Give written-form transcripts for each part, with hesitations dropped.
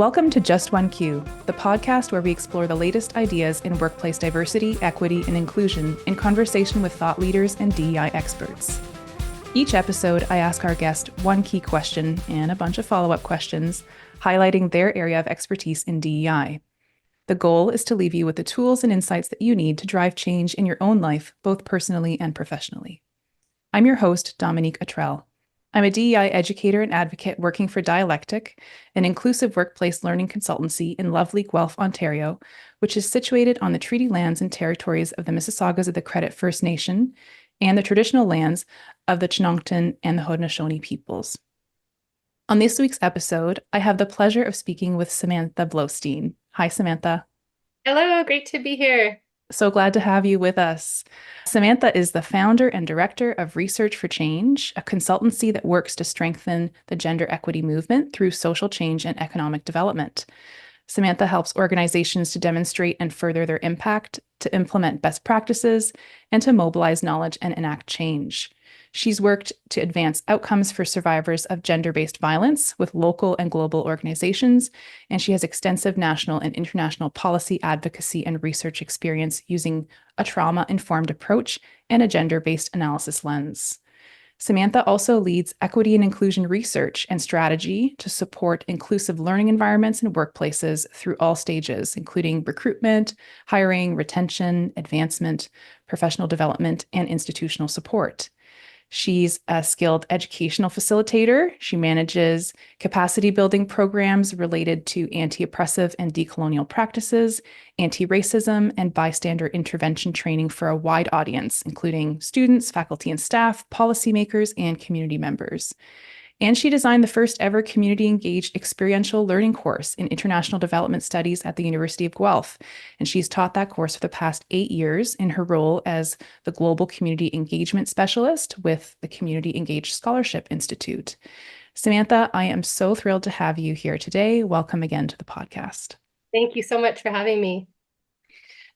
Welcome to Just One Q, the podcast where we explore the latest ideas in workplace diversity, equity, and inclusion in conversation with thought leaders and DEI experts. Each episode, I ask our guest one key question and a bunch of follow-up questions, highlighting their area of expertise in DEI. The goal is to leave you with the tools and insights that you need to drive change in your own life, both personally and professionally. I'm your host, Dominique. I'm a DEI educator and advocate working for Dialectic, an inclusive workplace learning consultancy in lovely Guelph, Ontario, which is situated on the treaty lands and territories of the Mississaugas of the Credit First Nation and the traditional lands of the Chinoochtan and the Haudenosaunee peoples. On this week's episode, I have the pleasure of speaking with Samantha Blostein. Hi, Samantha. Hello, great to be here. So glad to have you with us. Samantha is the founder and director of Research for Change, a consultancy that works to strengthen the gender equity movement through social change and economic development. Samantha helps organizations to demonstrate and further their impact, to implement best practices, and to mobilize knowledge and enact change. She's worked to advance outcomes for survivors of gender-based violence with local and global organizations, and she has extensive national and international policy advocacy and research experience using a trauma-informed approach and a gender-based analysis lens. Samantha also leads equity and inclusion research and strategy to support inclusive learning environments and workplaces through all stages, including recruitment, hiring, retention, advancement, professional development, and institutional support. She's a skilled educational facilitator. She manages capacity building programs related to anti-oppressive and decolonial practices, anti-racism, and bystander intervention training for a wide audience, including students, faculty and staff, policymakers, and community members. And she designed the first ever community-engaged experiential learning course in international development studies at the University of Guelph. And she's taught that course for the past 8 years in her role as the Global Community Engagement Specialist with the Community Engaged Scholarship Institute. Samantha, I am so thrilled to have you here today. Welcome again to the podcast. Thank you so much for having me.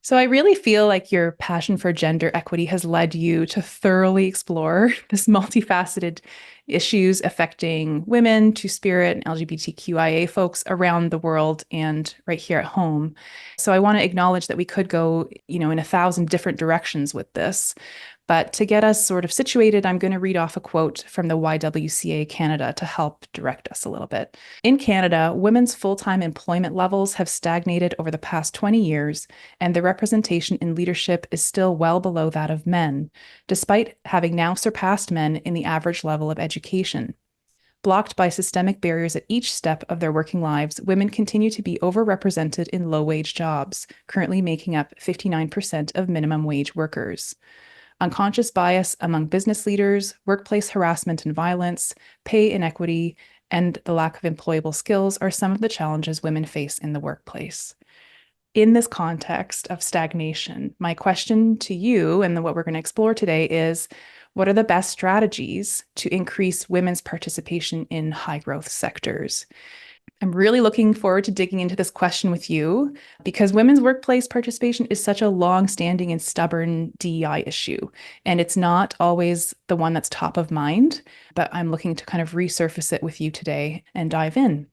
So I really feel like your passion for gender equity has led you to thoroughly explore this multifaceted issues affecting women, Two-Spirit, and LGBTQIA folks around the world and right here at home. So I want to acknowledge that we could go, in 1,000 different directions with this. But to get us sort of situated, I'm going to read off a quote from the YWCA Canada to help direct us a little bit. In Canada, women's full-time employment levels have stagnated over the past 20 years, and the representation in leadership is still well below that of men, despite having now surpassed men in the average level of education. Blocked by systemic barriers at each step of their working lives, women continue to be overrepresented in low-wage jobs, currently making up 59% of minimum wage workers. Unconscious bias among business leaders, workplace harassment and violence, pay inequity, and the lack of employable skills are some of the challenges women face in the workplace. In this context of stagnation, my question to you and what we're going to explore today is, what are the best strategies to increase women's participation in high-growth sectors? I'm really looking forward to digging into this question with you because women's workplace participation is such a long-standing and stubborn DEI issue, and it's not always the one that's top of mind, but I'm looking to kind of resurface it with you today and dive in.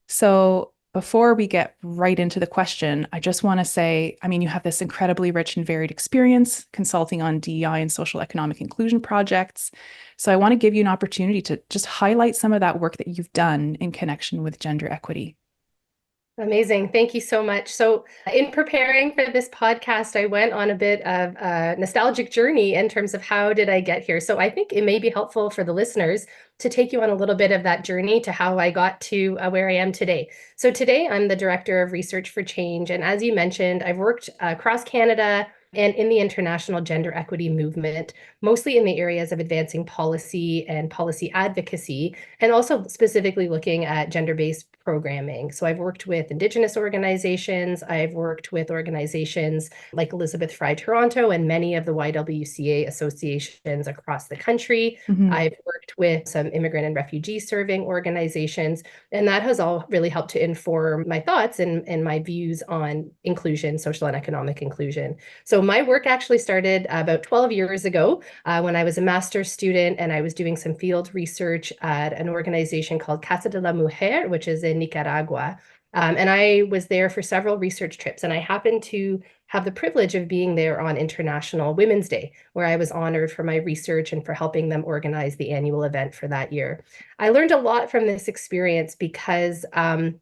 So before we get right into the question, I just want to say, you have this incredibly rich and varied experience consulting on DEI and social economic inclusion projects. So I want to give you an opportunity to just highlight some of that work that you've done in connection with gender equity. Amazing. Thank you so much. So in preparing for this podcast, I went on a bit of a nostalgic journey in terms of how did I get here. So I think it may be helpful for the listeners to take you on a little bit of that journey to how I got to where I am today. So today I'm the director of Research for Change. And as you mentioned, I've worked across Canada and in the international gender equity movement, mostly in the areas of advancing policy and policy advocacy, and also specifically looking at gender-based programming. So I've worked with Indigenous organizations, I've worked with organizations like Elizabeth Fry Toronto and many of the YWCA associations across the country. Mm-hmm. I've worked with some immigrant and refugee serving organizations, and that has all really helped to inform my thoughts and my views on inclusion, social and economic inclusion. So So my work actually started about 12 years ago when I was a master's student and I was doing some field research at an organization called Casa de la Mujer, which is in Nicaragua. And I was there for several research trips, and I happened to have the privilege of being there on International Women's Day, where I was honored for my research and for helping them organize the annual event for that year. I learned a lot from this experience because I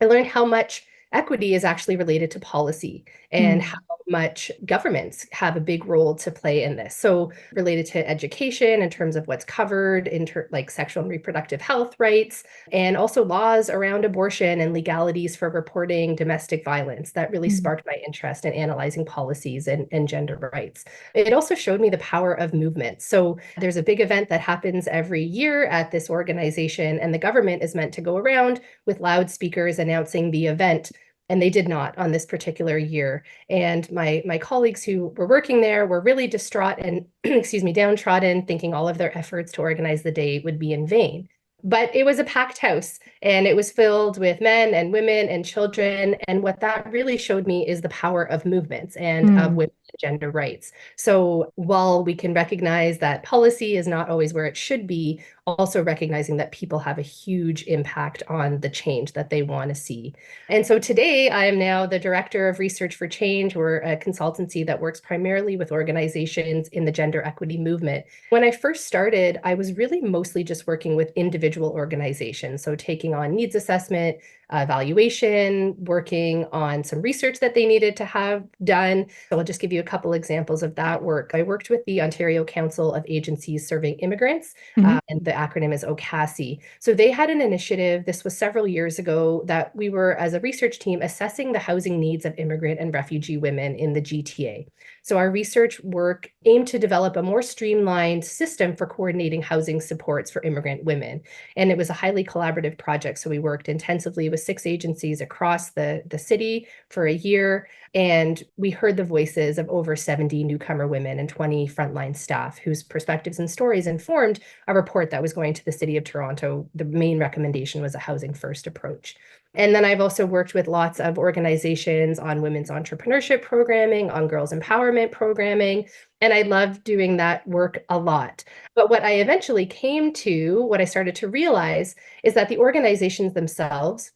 learned how much equity is actually related to policy and how much governments have a big role to play in this. So related to education in terms of what's covered like sexual and reproductive health rights, and also laws around abortion and legalities for reporting domestic violence. That really sparked my interest in analyzing policies and gender rights. It also showed me the power of movement. So there's a big event that happens every year at this organization, and the government is meant to go around with loudspeakers announcing the event. And they did not on this particular year. And my colleagues who were working there were really distraught and, excuse me, downtrodden, thinking all of their efforts to organize the day would be in vain. But it was a packed house, and it was filled with men and women and children. And what that really showed me is the power of movements and of women's gender rights. So while we can recognize that policy is not always where it should be, also recognizing that people have a huge impact on the change that they want to see. And so today I am now the Director of Research for Change. We're a consultancy that works primarily with organizations in the gender equity movement. When I first started, I was really mostly just working with individual organizations. So taking on needs assessment, evaluation, working on some research that they needed to have done. So I'll just give you a couple examples of that work. I worked with the Ontario Council of Agencies Serving Immigrants, and the acronym is OCASI. So they had an initiative, this was several years ago, that we were, as a research team, assessing the housing needs of immigrant and refugee women in the GTA. So our research work aimed to develop a more streamlined system for coordinating housing supports for immigrant women. And it was a highly collaborative project. So we worked intensively with 6 agencies across the city for a year. And we heard the voices of over 70 newcomer women and 20 frontline staff whose perspectives and stories informed a report that was going to the City of Toronto. The main recommendation was a housing first approach. And then I've also worked with lots of organizations on women's entrepreneurship programming, on girls empowerment programming, and I love doing that work a lot. But what I eventually came to, what I started to realize, is that the organizations themselves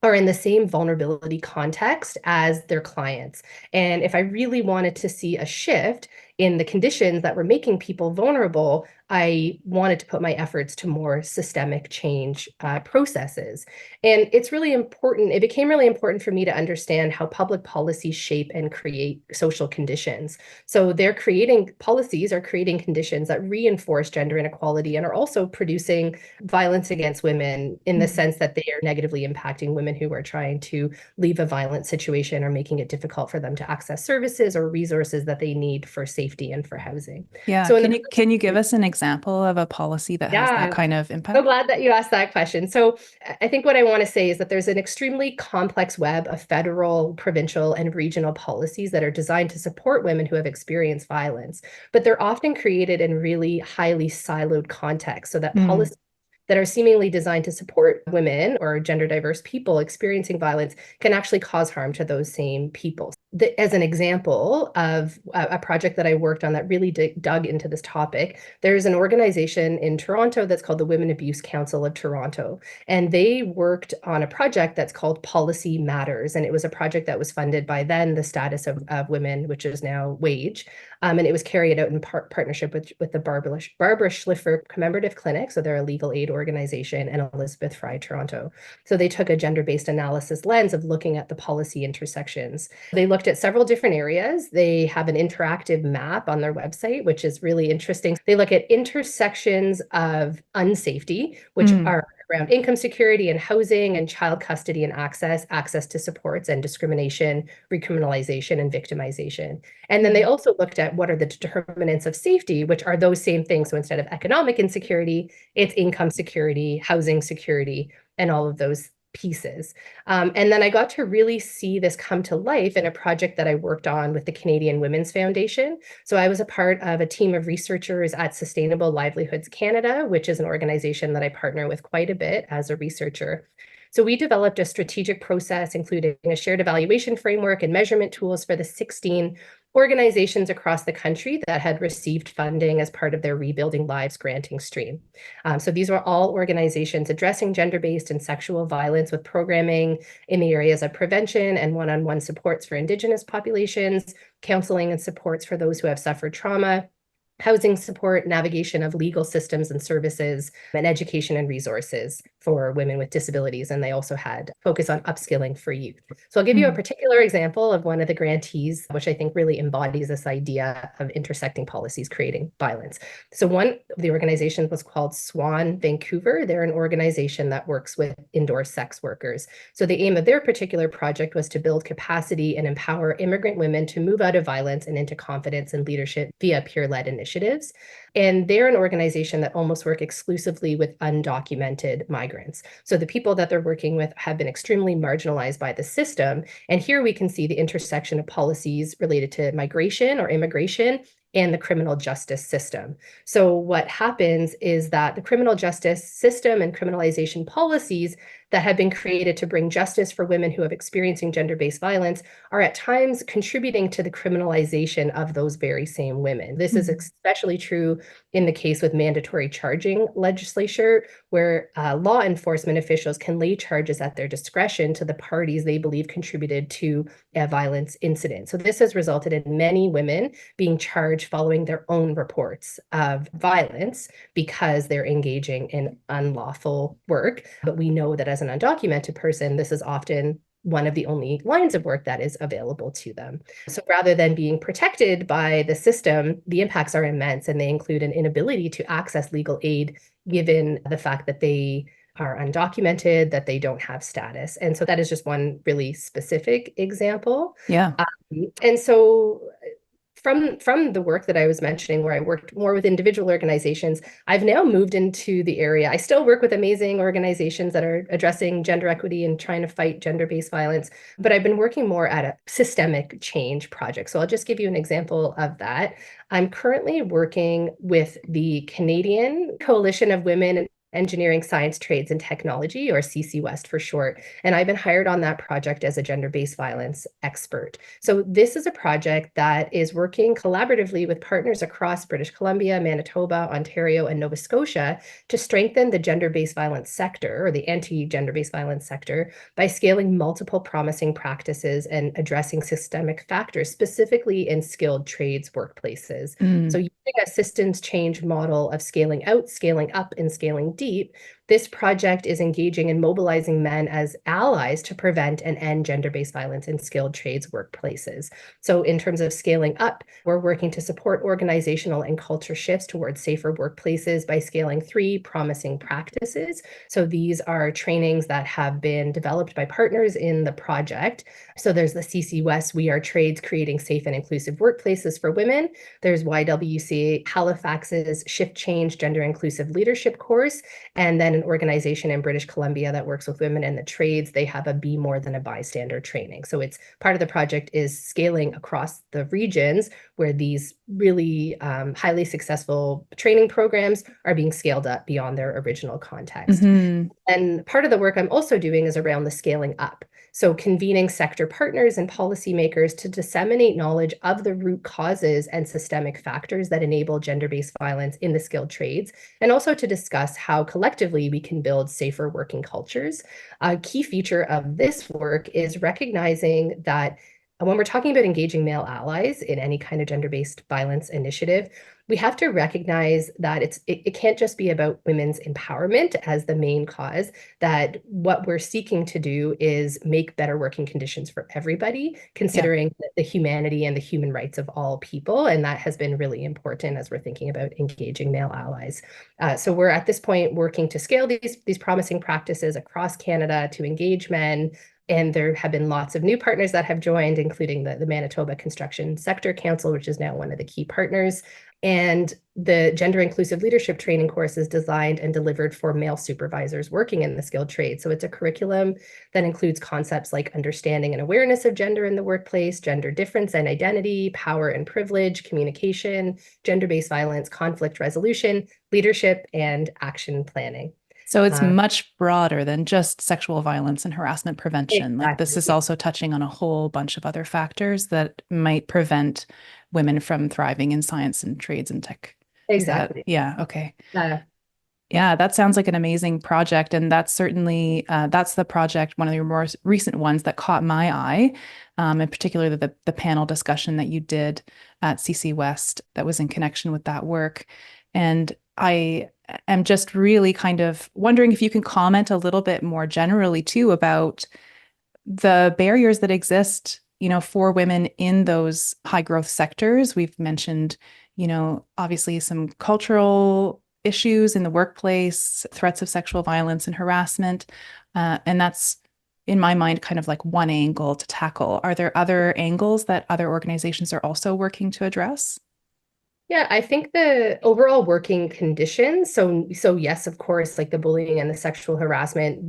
are in the same vulnerability context as their clients. And if I really wanted to see a shift in the conditions that were making people vulnerable, I wanted to put my efforts to more systemic change processes. And it's really important, it became really important for me to understand how public policies shape and create social conditions. So they're creating policies are creating conditions that reinforce gender inequality and are also producing violence against women in the sense that they are negatively impacting women who are trying to leave a violent situation or making it difficult for them to access services or resources that they need for safety and for housing. Yeah. So Can you give us an example of a policy that has that yeah, kind of so impact? glad that you asked that question. So I think what I want to say is that there's an extremely complex web of federal, provincial, and regional policies that are designed to support women who have experienced violence, but they're often created in really highly siloed contexts so that policies that are seemingly designed to support women or gender diverse people experiencing violence can actually cause harm to those same people. As an example of a project that I worked on that really dug into this topic, there's an organization in Toronto that's called the Women Abuse Council of Toronto. And they worked on a project that's called Policy Matters. And it was a project that was funded by then the Status of Women, which is now WAGE. And it was carried out in partnership with the Barbara Schliffer Commemorative Clinic. So they're a legal aid organization, and Elizabeth Fry Toronto. So they took a gender-based analysis lens of looking at the policy intersections. They looked at several different areas. They have an interactive map on their website, which is really interesting. They look at intersections of unsafety, which are around income security and housing and child custody and access to supports and discrimination, recriminalization, and victimization. And then they also looked at what are the determinants of safety, which are those same things. So instead of economic insecurity, it's income security, housing security, and all of those pieces. And then I got to really see this come to life in a project that I worked on with the Canadian Women's Foundation. So I was a part of a team of researchers at Sustainable Livelihoods Canada, which is an organization that I partner with quite a bit as a researcher. So we developed a strategic process, including a shared evaluation framework and measurement tools for the 16 organizations across the country that had received funding as part of their Rebuilding Lives granting stream. So these were all organizations addressing gender-based and sexual violence with programming in the areas of prevention and one-on-one supports for Indigenous populations, counseling and supports for those who have suffered trauma, housing support, navigation of legal systems and services, and education and resources for women with disabilities. And they also had focus on upskilling for youth. So I'll give you a particular example of one of the grantees, which I think really embodies this idea of intersecting policies creating violence. So one of the organizations was called Swan Vancouver. They're an organization that works with indoor sex workers. So the aim of their particular project was to build capacity and empower immigrant women to move out of violence and into confidence and leadership via peer-led initiatives. And they're an organization that almost work exclusively with undocumented migrants. So the people that they're working with have been extremely marginalized by the system. And here we can see the intersection of policies related to migration or immigration and the criminal justice system. So what happens is that the criminal justice system and criminalization policies that have been created to bring justice for women who have experiencing gender-based violence are at times contributing to the criminalization of those very same women. This is especially true in the case with mandatory charging legislature, where law enforcement officials can lay charges at their discretion to the parties they believe contributed to a violence incident. So this has resulted in many women being charged following their own reports of violence because they're engaging in unlawful work. But we know that as an undocumented person, this is often one of the only lines of work that is available to them. So rather than being protected by the system, the impacts are immense, and they include an inability to access legal aid given the fact that they are undocumented, that they don't have status. And so that is just one really specific example. Yeah. And so from the work that I was mentioning, where I worked more with individual organizations, I've now moved into the area. I still work with amazing organizations that are addressing gender equity and trying to fight gender-based violence, but I've been working more at a systemic change project. So I'll just give you an example of that. I'm currently working with the Canadian Coalition of Women in Engineering, Science, Trades, and Technology, or CC West for short. And I've been hired on that project as a gender-based violence expert. So this is a project that is working collaboratively with partners across British Columbia, Manitoba, Ontario, and Nova Scotia to strengthen the gender-based violence sector, or the anti-gender-based violence sector, by scaling multiple promising practices and addressing systemic factors, specifically in skilled trades workplaces. So using a systems change model of scaling out, scaling up, and scaling deep, this project is engaging and mobilizing men as allies to prevent and end gender-based violence in skilled trades workplaces. So in terms of scaling up, we're working to support organizational and culture shifts towards safer workplaces by scaling 3 promising practices. So these are trainings that have been developed by partners in the project. So there's the CC West, We Are Trades, Creating Safe and Inclusive Workplaces for Women. There's YWCA Halifax's Shift Change Gender Inclusive Leadership course, and then an organization in British Columbia that works with women in the trades. They have a Be More Than a Bystander training. So it's part of the project is scaling across the regions where these really highly successful training programs are being scaled up beyond their original context. And part of the work I'm also doing is around the scaling up. So convening sector partners and policymakers to disseminate knowledge of the root causes and systemic factors that enable gender-based violence in the skilled trades, and also to discuss how collectively we can build safer working cultures. A key feature of this work is recognizing that when we're talking about engaging male allies in any kind of gender-based violence initiative, we have to recognize that it can't just be about women's empowerment as the main cause, that what we're seeking to do is make better working conditions for everybody, considering the humanity and the human rights of all people. And that has been really important as we're thinking about engaging male allies. So we're at this point working to scale these promising practices across Canada to engage men. And there have been lots of new partners that have joined, including the Manitoba Construction Sector Council, which is now one of the key partners. And the Gender Inclusive Leadership Training course is designed and delivered for male supervisors working in the skilled trade. So it's a curriculum that includes concepts like understanding and awareness of gender in the workplace, gender difference and identity, power and privilege, communication, gender-based violence, conflict resolution, leadership, and action planning. So it's much broader than just sexual violence and harassment prevention. Like this Exactly. is also touching on a whole bunch of other factors that might prevent women from thriving in science and trades and tech. Is that, Exactly. yeah, okay. Uh, Yeah, that sounds like an amazing project. And that's certainly, that's the project, one of the more recent ones that caught my eye, in particular the panel discussion that you did at CC West that was in connection with that work. And I am just really kind of wondering if you can comment a little bit more generally too about the barriers that exist, for women in those high growth sectors. We've mentioned, obviously some cultural issues in the workplace, threats of sexual violence and harassment. And that's, in my mind, kind of like one angle to tackle. Are there other angles that other organizations are also working to address? Yeah, I think the overall working conditions. So yes, of course, like the bullying and the sexual harassment.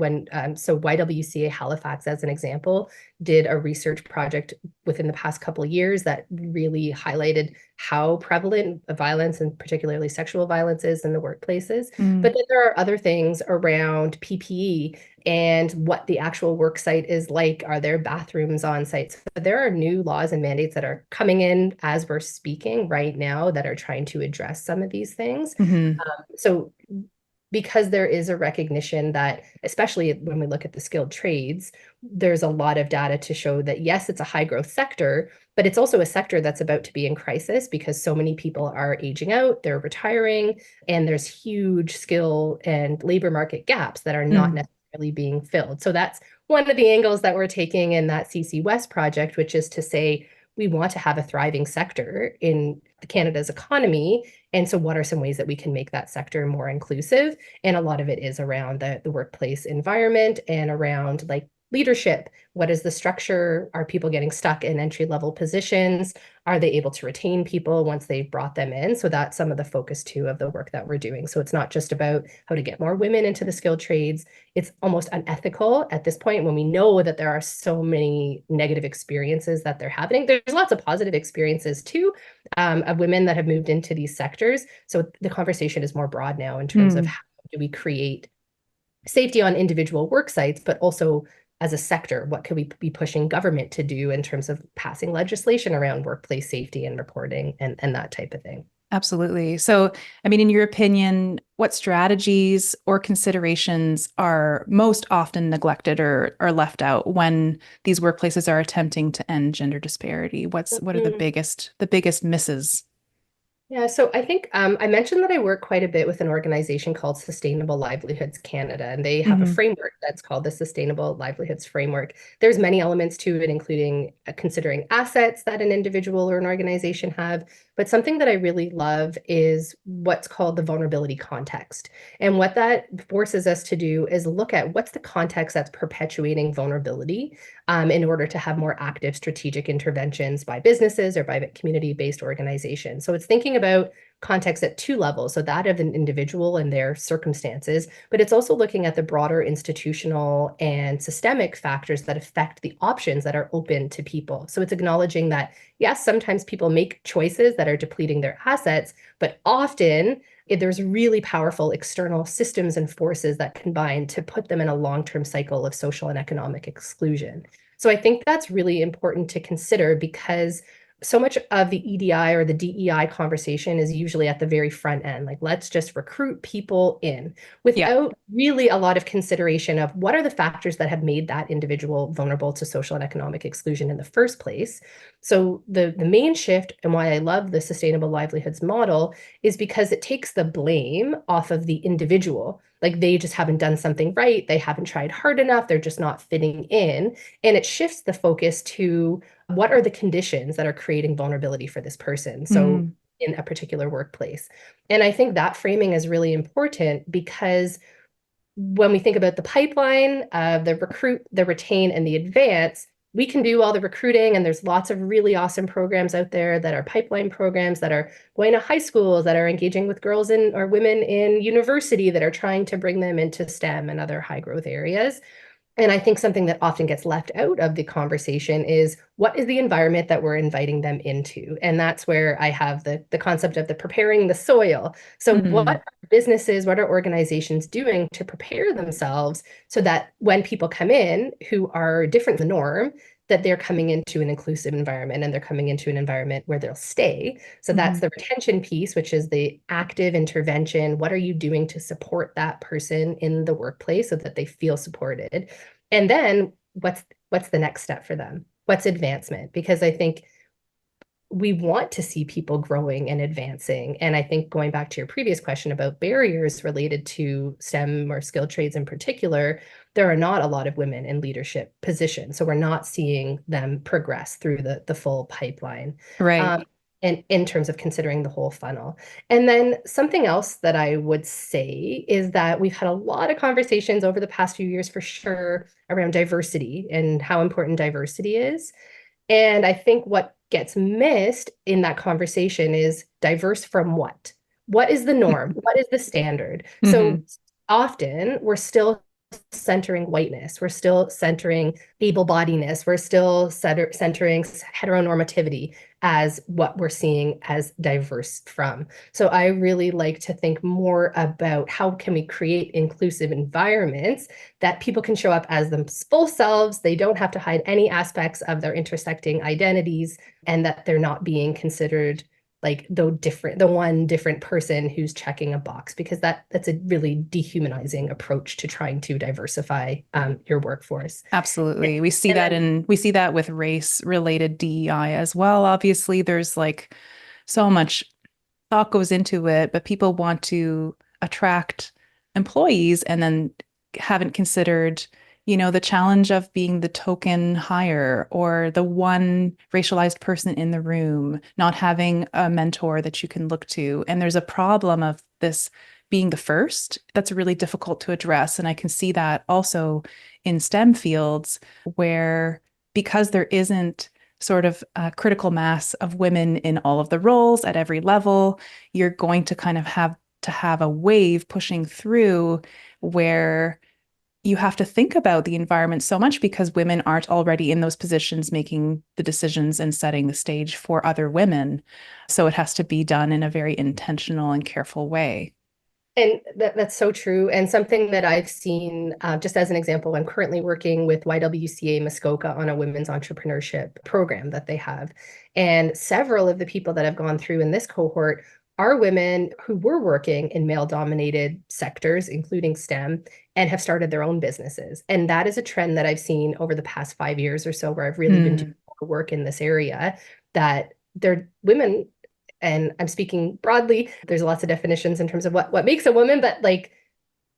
So YWCA Halifax, as an example, did a research project within the past couple of years that really highlighted how prevalent violence and particularly sexual violence is in the workplaces. But Mm, then there are other things around PPE and what the actual work site is like. Are there bathrooms on site? So there are new laws and mandates that are coming in as we're speaking right now that are trying to address some of these things. hmm So because there is a recognition that, especially when we look at the skilled trades, there's a lot of data to show that yes, it's a high growth sector, but it's also a sector that's about to be in crisis because so many people are aging out, they're retiring, and there's huge skill and labor market gaps that are not mm, necessarily being filled. So that's one of the angles that we're taking in that CC West project, which is to say we want to have a thriving sector in Canada's economy. And so what are some ways that we can make that sector more inclusive? And a lot of it is around the workplace environment and around like leadership. What is the structure? Are people getting stuck in entry level positions? Are they able to retain people once they've brought them in? So that's some of the focus too of the work that we're doing. So it's not just about how to get more women into the skilled trades. It's almost unethical at this point when we know that there are so many negative experiences that they're having. There's lots of positive experiences too, of women that have moved into these sectors. So the conversation is more broad now in terms of mm. how do we create safety on individual work sites, but also as a sector, what could we be pushing government to do in terms of passing legislation around workplace safety and reporting and that type of thing? Absolutely. So, I mean, in your opinion, what strategies or considerations are most often neglected or left out when these workplaces are attempting to end gender disparity? What are the biggest misses? Yeah, so I think I mentioned that I work quite a bit with an organization called Sustainable Livelihoods Canada, and they have a Hmm framework that's called the Sustainable Livelihoods Framework. There's many elements to it, including considering assets that an individual or an organization have. But something that I really love is what's called the vulnerability context. And what that forces us to do is look at what's the context that's perpetuating vulnerability in order to have more active strategic interventions by businesses or by community-based organizations. So it's thinking about context at two levels, so that of an individual and their circumstances, but it's also looking at the broader institutional and systemic factors that affect the options that are open to people. So it's acknowledging that, yes, sometimes people make choices that are depleting their assets, but often there's really powerful external systems and forces that combine to put them in a long-term cycle of social and economic exclusion. So I think that's really important to consider because so much of the EDI or the DEI conversation is usually at the very front end. Like, let's just recruit people in Yeah. without really a lot of consideration of what are the factors that have made that individual vulnerable to social and economic exclusion in the first place. So the main shift and why I love the sustainable livelihoods model is because it takes the blame off of the individual. Like they just haven't done something right. They haven't tried hard enough. They're just not fitting in. And it shifts the focus to what are the conditions that are creating vulnerability for this person? So Mm, in a particular workplace. And I think that framing is really important because when we think about the pipeline, the recruit, the retain, and the advance, we can do all the recruiting, and there's lots of really awesome programs out there that are pipeline programs that are going to high schools, that are engaging with girls in or women in university that are trying to bring them into STEM and other high growth areas. And I think something that often gets left out of the conversation is what is the environment that we're inviting them into? And that's where I have the concept of the preparing the soil. So what Mm, are businesses, what are organizations doing to prepare themselves so that when people come in who are different than the norm, that they're coming into an inclusive environment and they're coming into an environment where they'll stay. So that's mhm. the retention piece, which is the active intervention. What are you doing to support that person in the workplace so that they feel supported? And then what's the next step for them? What's advancement? Because I think we want to see people growing and advancing. And I think going back to your previous question about barriers related to STEM or skilled trades in particular, there are not a lot of women in leadership positions. So we're not seeing them progress through the full pipeline. Right. Um, and in terms of considering the whole funnel. And then something else that I would say is that we've had a lot of conversations over the past few years for sure around diversity and how important diversity is. And I think what gets missed in that conversation is diverse from what? What is the norm? What is the standard? So Hmm. often we're still centering whiteness, we're still centering able-bodiedness, we're still centering heteronormativity as what we're seeing as diverse from. So I really like to think more about how can we create inclusive environments that people can show up as them full selves. They don't have to hide any aspects of their intersecting identities, and that they're not being considered like the one different person who's checking a box, because that's a really dehumanizing approach to trying to diversify your workforce. Absolutely. And then We see that with race related DEI as well. Obviously, there's like so much thought goes into it, but people want to attract employees and then haven't considered, the challenge of being the token hire or the one racialized person in the room, not having a mentor that you can look to. And there's a problem of this being the first that's really difficult to address. And I can see that also in STEM fields where because there isn't sort of a critical mass of women in all of the roles at every level, you're going to kind of have to have a wave pushing through where you have to think about the environment so much because women aren't already in those positions making the decisions and setting the stage for other women. So it has to be done in a very intentional and careful way. And that's so true. And something that I've seen, just as an example, I'm currently working with YWCA Muskoka on a women's entrepreneurship program that they have. And several of the people that have gone through in this cohort are women who were working in male-dominated sectors, including STEM, and have started their own businesses. And that is a trend that I've seen over the past 5 years or so, where I've really been doing Mm, work in this area, that they're women, and I'm speaking broadly. There's lots of definitions in terms of what makes a woman, but like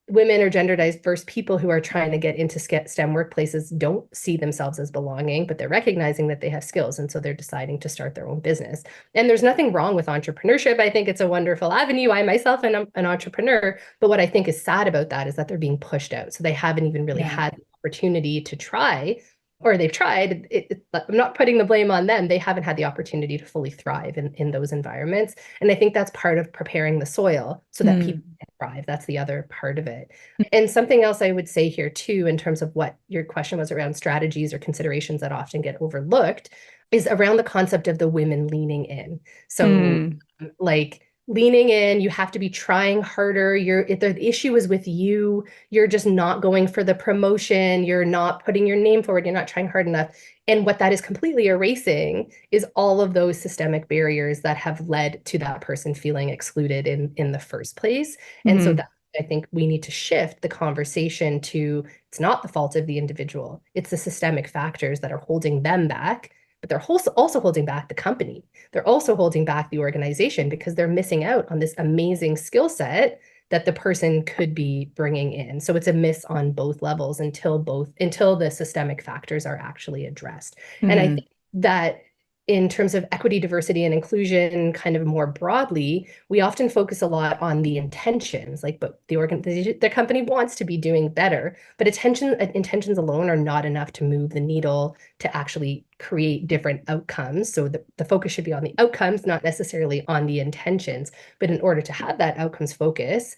women or gender diverse people who are trying to get into STEM workplaces don't see themselves as belonging, but they're recognizing that they have skills. And so they're deciding to start their own business. And there's nothing wrong with entrepreneurship. I think it's a wonderful avenue. I myself am an entrepreneur. But what I think is sad about that is that they're being pushed out. So they haven't even really yeah. had the opportunity to try, or they've tried. I'm not putting the blame on them. They haven't had the opportunity to fully thrive in those environments. And I think that's part of preparing the soil so that people Mm, thrive. That's the other part of it. And something else I would say here too, in terms of what your question was around strategies or considerations that often get overlooked, is around the concept of the women leaning in. So, mm, like leaning in, you have to be trying harder. If the issue is with you, you're just not going for the promotion, you're not putting your name forward, you're not trying hard enough. And what that is completely erasing is all of those systemic barriers that have led to that person feeling excluded in the first place. And so mm, that I think we need to shift the conversation to it's not the fault of the individual, it's the systemic factors that are holding them back, but they're also holding back the company. They're also holding back the organization because they're missing out on this amazing skill set that the person could be bringing in. So it's a miss on both levels until the systemic factors are actually addressed. And I mm, think that in terms of equity, diversity, and inclusion, kind of more broadly, we often focus a lot on the intentions, like, but the company wants to be doing better, but intentions alone are not enough to move the needle to actually create different outcomes. So the focus should be on the outcomes, not necessarily on the intentions. But in order to have that outcomes focus,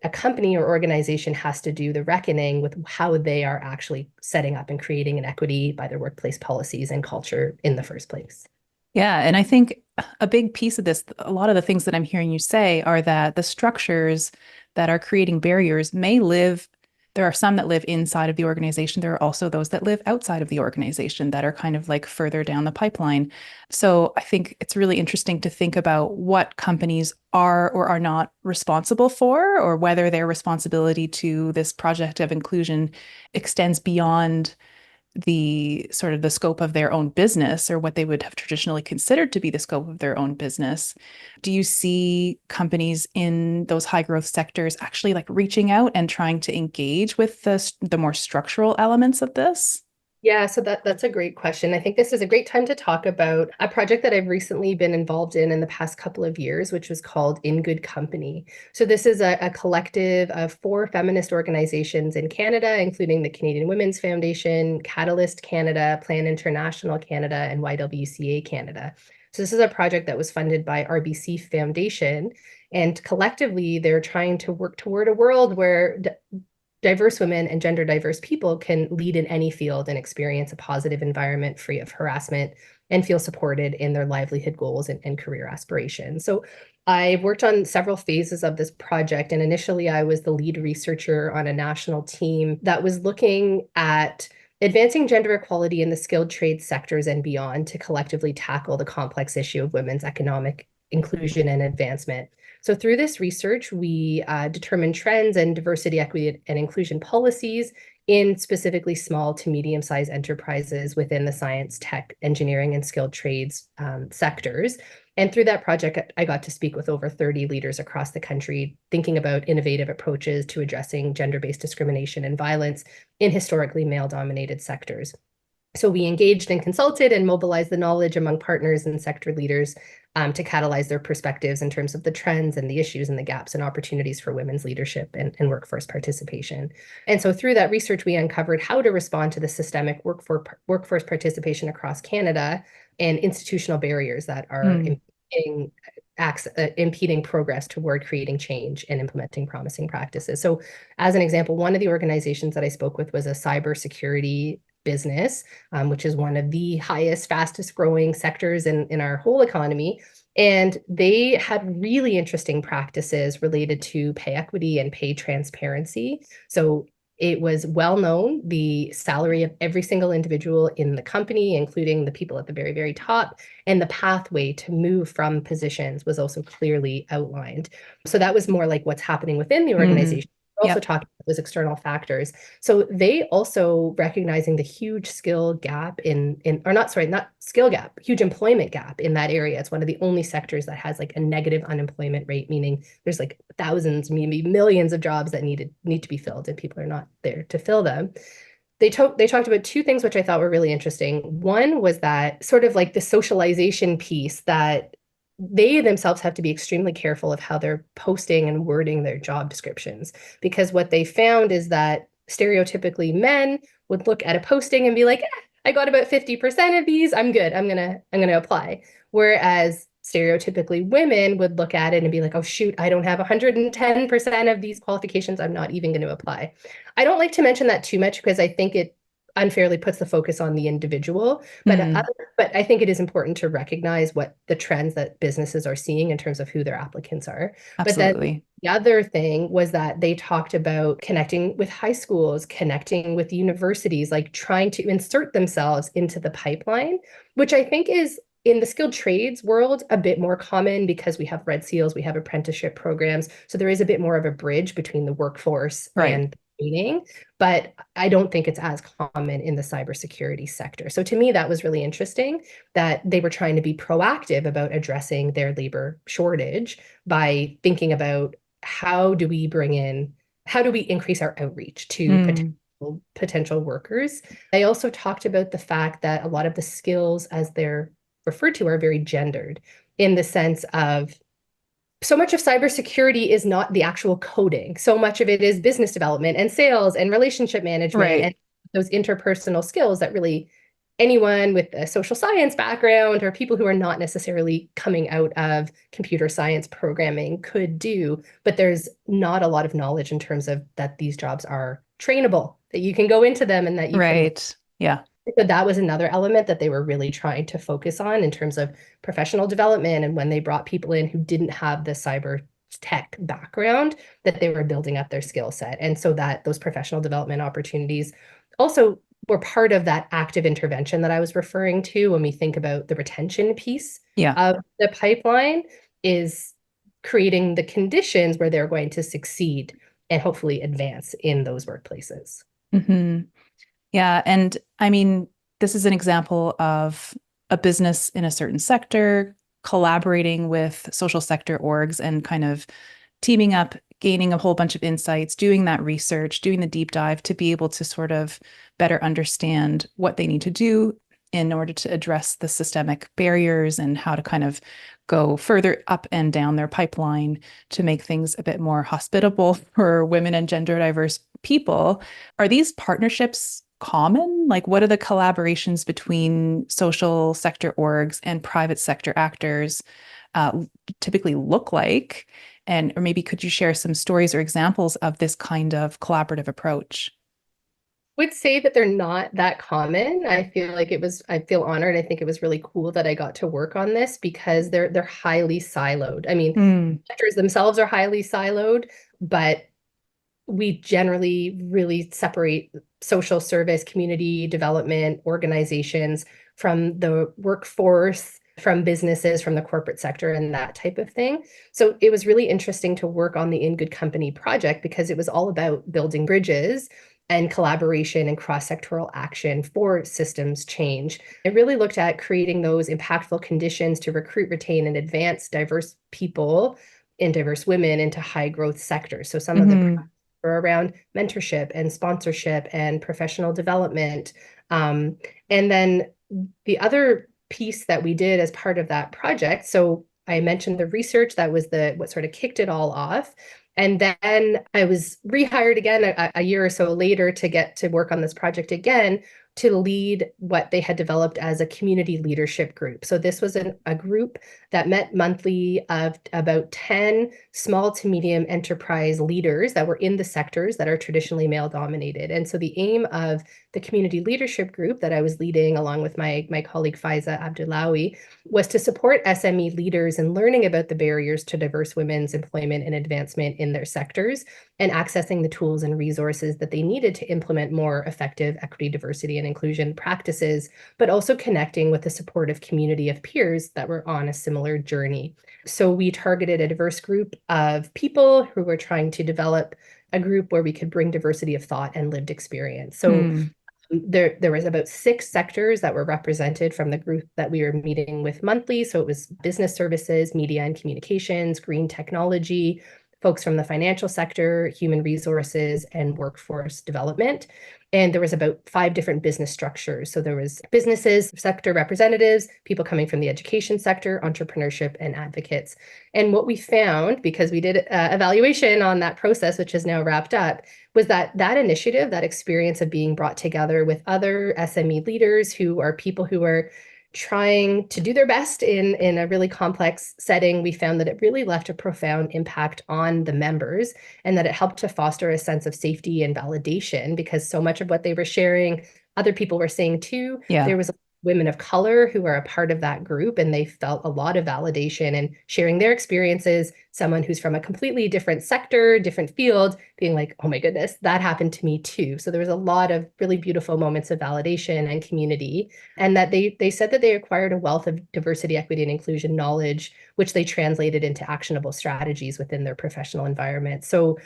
a company or organization has to do the reckoning with how they are actually setting up and creating an equity by their workplace policies and culture in the first place. Yeah, and I think a big piece of this, a lot of the things that I'm hearing you say are that the structures that are creating barriers may live, there are some that live inside of the organization. There are also those that live outside of the organization that are kind of like further down the pipeline. So I think it's really interesting to think about what companies are or are not responsible for, or whether their responsibility to this project of inclusion extends beyond the sort of the scope of their own business or what they would have traditionally considered to be the scope of their own business. Do you see companies in those high growth sectors actually like reaching out and trying to engage with the more structural elements of this? Yeah, so that's a great question. I think this is a great time to talk about a project that I've recently been involved in the past couple of years, which was called In Good Company. So this is a collective of 4 feminist organizations in Canada, including the Canadian Women's Foundation, Catalyst Canada, Plan International Canada, and YWCA Canada. So this is a project that was funded by RBC Foundation, and collectively they're trying to work toward a world where diverse women and gender diverse people can lead in any field and experience a positive environment free of harassment and feel supported in their livelihood goals and career aspirations. So I worked on several phases of this project, and initially I was the lead researcher on a national team that was looking at advancing gender equality in the skilled trade sectors and beyond to collectively tackle the complex issue of women's economic inclusion and advancement. So through this research, we determined trends and diversity, equity, and inclusion policies in specifically small to medium-sized enterprises within the science, tech, engineering, and skilled trades sectors. And through that project, I got to speak with over 30 leaders across the country, thinking about innovative approaches to addressing gender-based discrimination and violence in historically male-dominated sectors. So we engaged and consulted and mobilized the knowledge among partners and sector leaders to catalyze their perspectives in terms of the trends and the issues and the gaps and opportunities for women's leadership and workforce participation. And so through that research, we uncovered how to respond to the systemic workforce participation across Canada and institutional barriers that are impeding progress toward creating change and implementing promising practices. So as an example, one of the organizations that I spoke with was a cybersecurity business, which is one of the highest, fastest growing sectors in our whole economy. And they had really interesting practices related to pay equity and pay transparency. So it was well known, the salary of every single individual in the company, including the people at the very, very top, and the pathway to move from positions was also clearly outlined. So that was more like what's happening within the organization. We're also talking about those external factors. So they also recognizing the huge skill gap not skill gap, huge employment gap in that area. It's one of the only sectors that has like a negative unemployment rate, meaning there's like thousands, maybe millions of jobs that need to be filled and people are not there to fill them. They talked about 2 things which I thought were really interesting. One was that sort of like the socialization piece that they themselves have to be extremely careful of how they're posting and wording their job descriptions, because what they found is that stereotypically men would look at a posting and be like, I got about 50% of these, I'm good, I'm gonna apply. Whereas stereotypically women would look at it and be like, oh shoot, I don't have 110% of these qualifications, I'm not even going to apply. I don't like to mention that too much because I think it unfairly puts the focus on the individual. But I think it is important to recognize what the trends that businesses are seeing in terms of who their applicants are. Absolutely. But then the other thing was that they talked about connecting with high schools, connecting with universities, like trying to insert themselves into the pipeline, which I think is in the skilled trades world a bit more common because we have red seals, we have apprenticeship programs. So there is a bit more of a bridge between the workforce and training, but I don't think it's as common in the cybersecurity sector. So to me, that was really interesting that they were trying to be proactive about addressing their labor shortage by thinking about how do we increase our outreach to potential workers. They also talked about the fact that a lot of the skills as they're referred to are very gendered, in the sense of so much of cybersecurity is not the actual coding. So much of it is business development and sales and relationship management and those interpersonal skills that really anyone with a social science background or people who are not necessarily coming out of computer science programming could do, but there's not a lot of knowledge in terms of that these jobs are trainable, that you can go into them and that you can. Right. Yeah. So that was another element that they were really trying to focus on in terms of professional development. And when they brought people in who didn't have the cyber tech background, that they were building up their skill set. And so that those professional development opportunities also were part of that active intervention that I was referring to when we think about the retention piece Yeah. of the pipeline is creating the conditions where they're going to succeed and hopefully advance in those workplaces. Hmm. Yeah. And I mean, this is an example of a business in a certain sector collaborating with social sector orgs and kind of teaming up, gaining a whole bunch of insights, doing that research, doing the deep dive to be able to sort of better understand what they need to do in order to address the systemic barriers and how to kind of go further up and down their pipeline to make things a bit more hospitable for women and gender diverse people. Are these partnerships common? Like, what are the collaborations between social sector orgs and private sector actors typically look like? And or maybe could you share some stories or examples of this kind of collaborative approach? Would say that they're not that common. I feel honored. I think it was really cool that I got to work on this because they're highly siloed. I mean, Mm, sectors themselves are highly siloed, but we generally really separate social service, community development organizations from the workforce, from businesses, from the corporate sector, and that type of thing. So it was really interesting to work on the In Good Company project because it was all about building bridges and collaboration and cross-sectoral action for systems change. It really looked at creating those impactful conditions to recruit, retain, and advance diverse people and diverse women into high growth sectors. So some of the hmm. were around mentorship and sponsorship and professional development. And then the other piece that we did as part of that project, so I mentioned the research, that was the what sort of kicked it all off. And then I was rehired again a year or so later to get to work on this project again to lead what they had developed as a community leadership group. So this was a group that met monthly of about 10 small to medium enterprise leaders that were in the sectors that are traditionally male dominated. And so the aim of the community leadership group that I was leading along with my colleague Faiza Abdullawi was to support SME leaders in learning about the barriers to diverse women's employment and advancement in their sectors and accessing the tools and resources that they needed to implement more effective equity, diversity, and inclusion practices, but also connecting with a supportive community of peers that were on a similar journey. So we targeted a diverse group of people who were trying to develop a group where we could bring diversity of thought and lived experience. So Hmm. there was about 6 sectors that were represented from the group that we were meeting with monthly. So it was business services, media and communications, green technology, folks from the financial sector, human resources, and workforce development. And there was about 5 different business structures. So there was businesses, sector representatives, people coming from the education sector, entrepreneurship, and advocates. And what we found, because we did evaluation on that process, which is now wrapped up, was that that initiative, that experience of being brought together with other SME leaders who are people who are trying to do their best in a really complex setting, we found that it really left a profound impact on the members and that it helped to foster a sense of safety and validation because so much of what they were sharing, other people were saying too. Yeah. There was women of color who are a part of that group and they felt a lot of validation and sharing their experiences, someone who's from a completely different sector, different field, being like, oh my goodness, that happened to me too. So there was a lot of really beautiful moments of validation and community, and that they said that they acquired a wealth of diversity, equity, and inclusion knowledge, which they translated into actionable strategies within their professional environment. So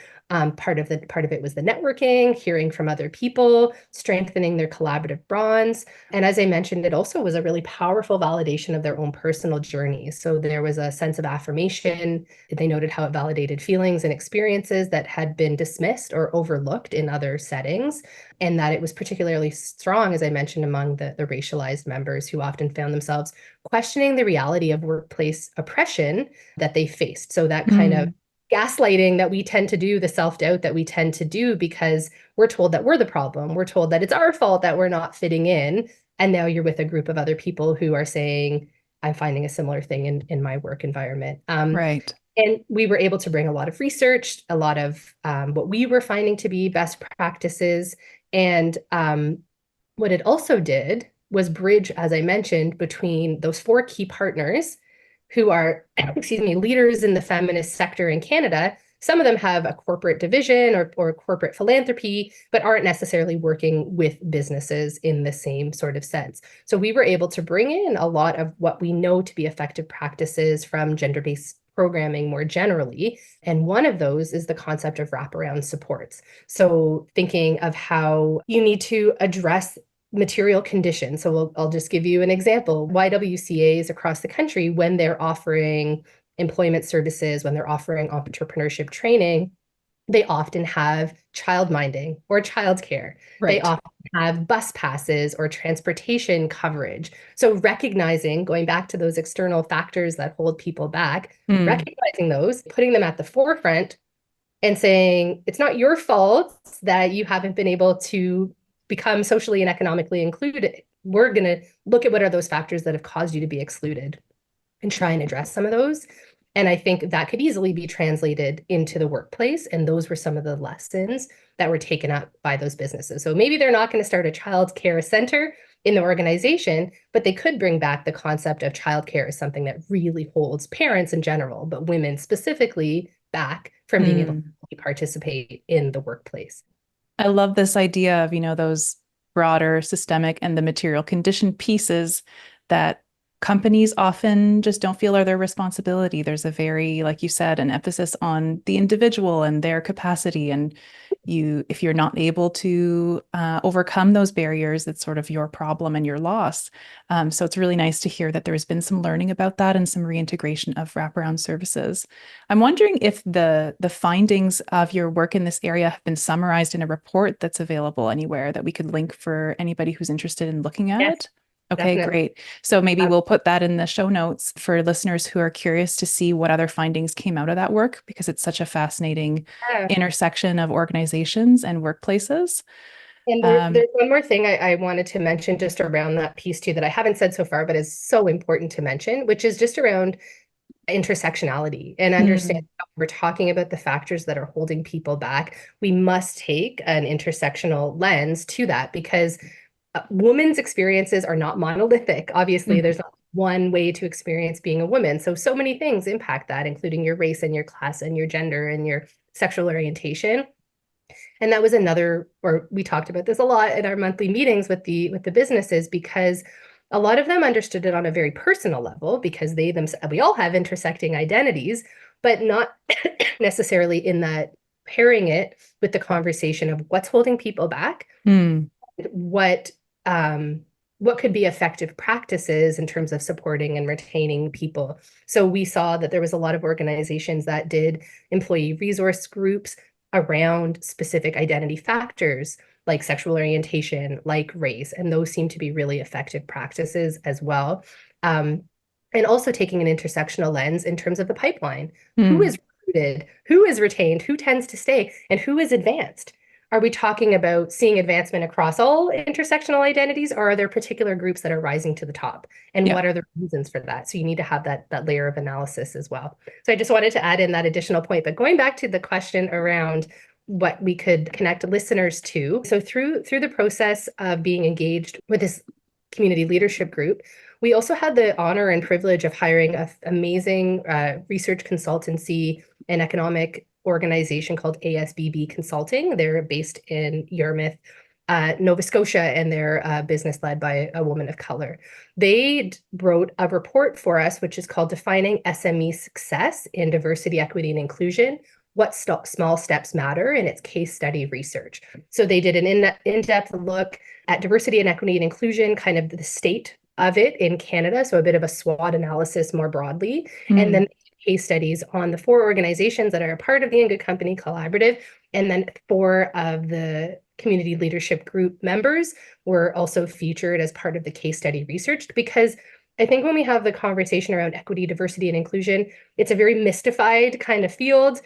part of it was the networking, hearing from other people, strengthening their collaborative bonds. And as I mentioned, it also was a really powerful validation of their own personal journeys. So there was a sense of affirmation. They noted how it validated feelings and experiences that had been dismissed or overlooked in other settings, and that it was particularly strong, as I mentioned, among the racialized members who often found themselves questioning the reality of workplace oppression that they faced. So that kind of Mm, gaslighting that we tend to do, the self-doubt that we tend to do because we're told that we're the problem. We're told that it's our fault that we're not fitting in. And now you're with a group of other people who are saying, I'm finding a similar thing in my work environment. Right. And we were able to bring a lot of research, a lot of what we were finding to be best practices. And what it also did was bridge, as I mentioned, between those four key partners who are, excuse me, leaders in the feminist sector in Canada. Some of them have a corporate division or corporate philanthropy, but aren't necessarily working with businesses in the same sort of sense. So we were able to bring in a lot of what we know to be effective practices from gender-based programming more generally. And one of those is the concept of wraparound supports. So thinking of how you need to address material conditions. So I'll just give you an example. YWCAs across the country, when they're offering employment services, when they're offering entrepreneurship training, they often have child minding or childcare. They Right. often have bus passes or transportation coverage. So recognizing, going back to those external factors that hold people back, Mm. recognizing those, putting them at the forefront and saying, it's not your fault that you haven't been able to become socially and economically included. We're going to look at what are those factors that have caused you to be excluded and try and address some of those. And I think that could easily be translated into the workplace. And those were some of the lessons that were taken up by those businesses. So maybe they're not going to start a child care center in the organization, but they could bring back the concept of childcare as something that really holds parents in general, but women specifically back from being able Mm. to participate in the workplace. I love this idea of, those broader systemic and the material condition pieces that companies often just don't feel are their responsibility. There's a very, like you said, an emphasis on the individual and their capacity. And if you're not able to overcome those barriers, it's sort of your problem and your loss. So it's really nice to hear that there's been some learning about that and some reintegration of wraparound services. I'm wondering if the findings of your work in this area have been summarized in a report that's available anywhere that we could link for anybody who's interested in looking at Yes, it. Okay, definitely. great. So maybe Um, we'll put that in the show notes for listeners who are curious to see what other findings came out of that work, because it's such a fascinating yeah. intersection of organizations and workplaces. And Um, there's one more thing I wanted to mention just around that piece too that I haven't said so far, but is so important to mention, which is just around intersectionality and understand mm, how we're talking about the factors that are holding people back. We must take an intersectional lens to that because women's experiences are not monolithic. Obviously, mhm, there's not one way to experience being a woman. So many things impact that, including your race and your class and your gender and your sexual orientation. And that was another, or we talked about this a lot at our monthly meetings with the businesses because a lot of them understood it on a very personal level because they themselves, we all have intersecting identities, but not necessarily in that pairing it with the conversation of what's holding people back, mm, what um, what could be effective practices in terms of supporting and retaining people. So we saw that there was a lot of organizations that did employee resource groups around specific identity factors like sexual orientation, like race, and those seem to be really effective practices as well. Um, and also taking an intersectional lens in terms of the pipeline. Who mm. is recruited, who is retained, who tends to stay, and who is advanced? Are we talking about seeing advancement across all intersectional identities, or are there particular groups that are rising to the top? And Yeah. what are the reasons for that? So you need to have that layer of analysis as well. So I just wanted to add in that additional point. But going back to the question around what we could connect listeners to. So through the process of being engaged with this community leadership group, we also had the honor and privilege of hiring an amazing research consultancy and economic organization called ASBB Consulting. They're based in Yarmouth, Nova Scotia, and they're a business led by a woman of color. They wrote a report for us, which is called Defining SME Success in Diversity, Equity, and Inclusion. What small steps matter, and it's case study research. So they did an in-depth look at diversity and equity and inclusion, kind of the state of it in Canada, so a bit of a SWOT analysis more broadly, and Mm, then case studies on the four organizations that are a part of the In Good Company Collaborative, and then four of the community leadership group members were also featured as part of the case study research because I think when we have the conversation around equity, diversity, and inclusion, it's a very mystified kind of field.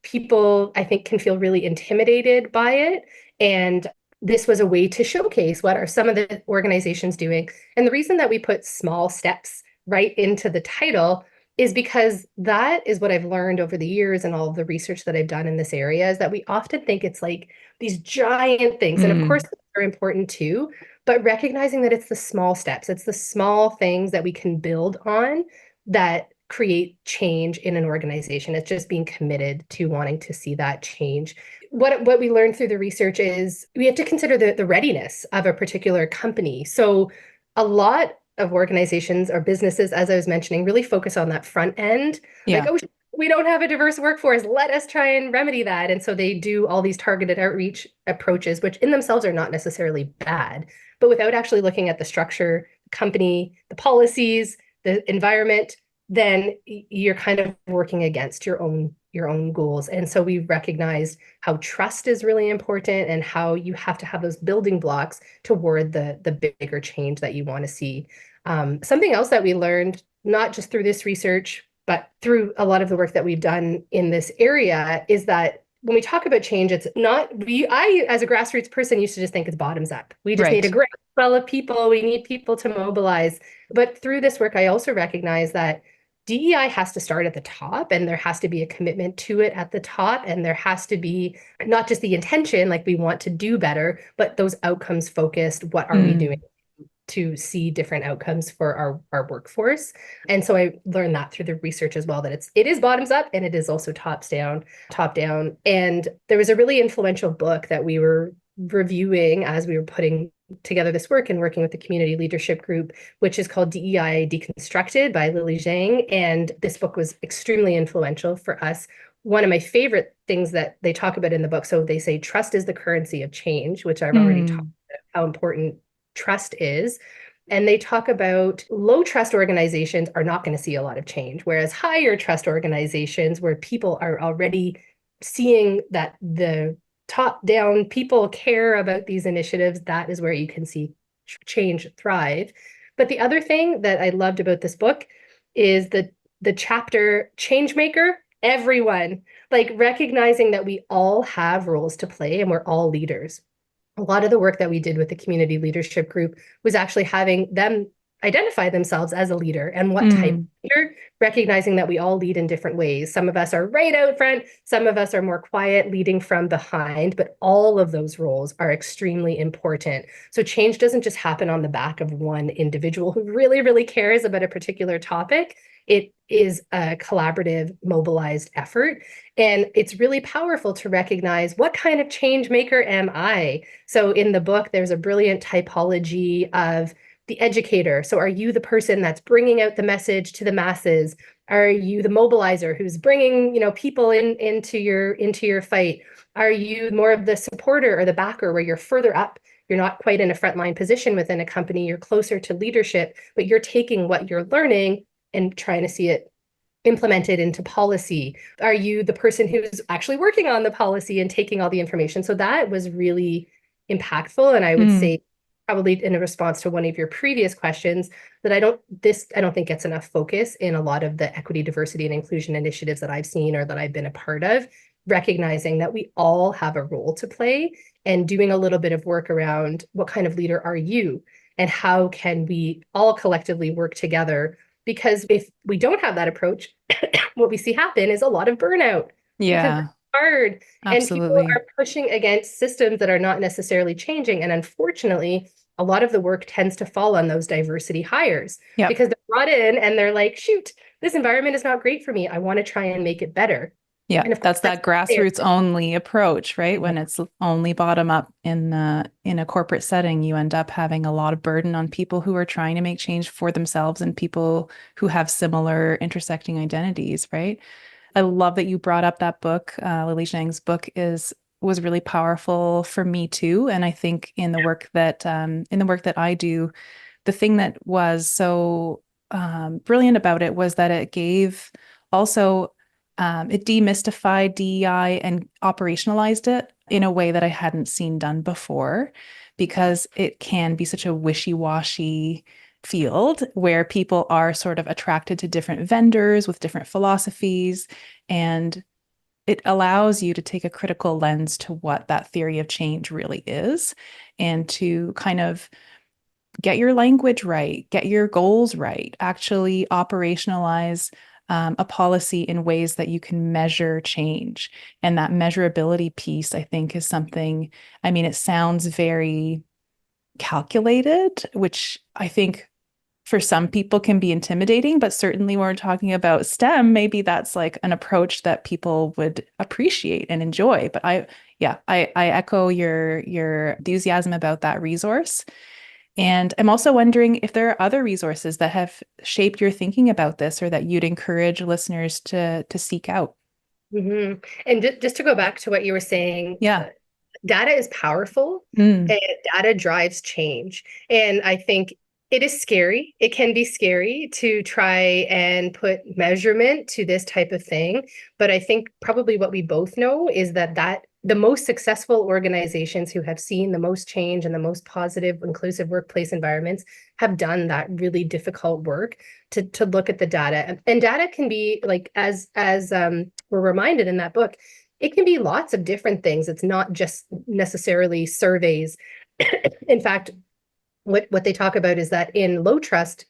People, I think, can feel really intimidated by it. And this was a way to showcase what are some of the organizations doing. And the reason that we put small steps right into the title is because that is what I've learned over the years and all of the research that I've done in this area is that we often think it's like these giant things. And of course, they're important too, but recognizing that it's the small steps, it's the small things that we can build on that create change in an organization. It's just being committed to wanting to see that change. What we learned through the research is we have to consider the readiness of a particular company. So a lot of organizations or businesses, as I was mentioning, really focus on that front end. Like, Yeah. oh, we don't have a diverse workforce. Let us try and remedy that. And so they do all these targeted outreach approaches, which in themselves are not necessarily bad, but without actually looking at the structure, the company, the policies, the environment, then you're kind of working against your own goals. And so we recognized how trust is really important and how you have to have those building blocks toward the bigger change that you want to see. Something else that we learned, not just through this research, but through a lot of the work that we've done in this area, is that when we talk about change, it's not, I, as a grassroots person, used to just think it's bottoms up. We just need a Right. great swell of people. We need people to mobilize. But through this work, I also recognize that DEI has to start at the top, and there has to be a commitment to it at the top. And there has to be not just the intention, like we want to do better, but those outcomes focused. What are we doing to see different outcomes for our workforce? And so I learned that through the research as well, that it is bottoms up and it is also top down. And there was a really influential book that we were reviewing as we were putting together this work and working with the community leadership group, which is called DEI Deconstructed by Lily Zhang. And this book was extremely influential for us. One of my favorite things that they talk about in the book, so they say trust is the currency of change, which I've already talked about how important trust is. And they talk about low trust organizations are not going to see a lot of change, whereas higher trust organizations where people are already seeing that the top down people care about these initiatives, that is where you can see change thrive. But the other thing that I loved about this book is the chapter Changemaker, everyone, like recognizing that we all have roles to play and we're all leaders. A lot of the work that we did with the community leadership group was actually having them identify themselves as a leader and what type of leader, recognizing that we all lead in different ways. Some of us are right out front, some of us are more quiet, leading from behind, but all of those roles are extremely important. So change doesn't just happen on the back of one individual who really, really cares about a particular topic. It is a collaborative, mobilized effort. And it's really powerful to recognize what kind of change maker am I? So in the book, there's a brilliant typology of the educator. So are you the person that's bringing out the message to the masses? Are you the mobilizer who's bringing, people into your fight? Are you more of the supporter or the backer where you're further up? You're not quite in a frontline position within a company. You're closer to leadership, but you're taking what you're learning and trying to see it implemented into policy. Are you the person who's actually working on the policy and taking all the information? So that was really impactful. And I would say probably in a response to one of your previous questions that I don't think gets enough focus in a lot of the equity, diversity, and inclusion initiatives that I've seen or that I've been a part of, recognizing that we all have a role to play and doing a little bit of work around what kind of leader are you and how can we all collectively work together? Because if we don't have that approach, what we see happen is a lot of burnout because Yeah, it's hard and people absolutely. are pushing against systems that are not necessarily changing. And unfortunately, a lot of the work tends to fall on those diversity hires Yep. because they're brought in and they're like, shoot, this environment is not great for me. I want to try and make it better. Yeah, And of course, that's that's that grassroots only approach, right? When it's only bottom up in a corporate setting, you end up having a lot of burden on people who are trying to make change for themselves and people who have similar intersecting identities, right? I love that you brought up that book. Lily Zhang's book was really powerful for me too. And I think in the work that I do, the thing that was so brilliant about it was that it gave also it demystified DEI and operationalized it in a way that I hadn't seen done before, because it can be such a wishy-washy field where people are sort of attracted to different vendors with different philosophies. And it allows you to take a critical lens to what that theory of change really is and to kind of get your language right, get your goals right, actually operationalize a policy in ways that you can measure change. And that measurability piece, I think, is something, I mean, it sounds very calculated, which I think for some people can be intimidating, but certainly when we're talking about STEM, maybe that's like an approach that people would appreciate and enjoy. But I echo your enthusiasm about that resource. And I'm also wondering if there are other resources that have shaped your thinking about this or that you'd encourage listeners to seek out. And just to go back to what you were saying, Yeah. data is powerful Mm. and data drives change. And I think it is scary. It can be scary to try and put measurement to this type of thing. But I think probably what we both know is that the most successful organizations who have seen the most change and the most positive, inclusive workplace environments have done that really difficult work to look at the data. And data can be like, as we're reminded in that book, it can be lots of different things. It's not just necessarily surveys. In fact, what they talk about is that in low trust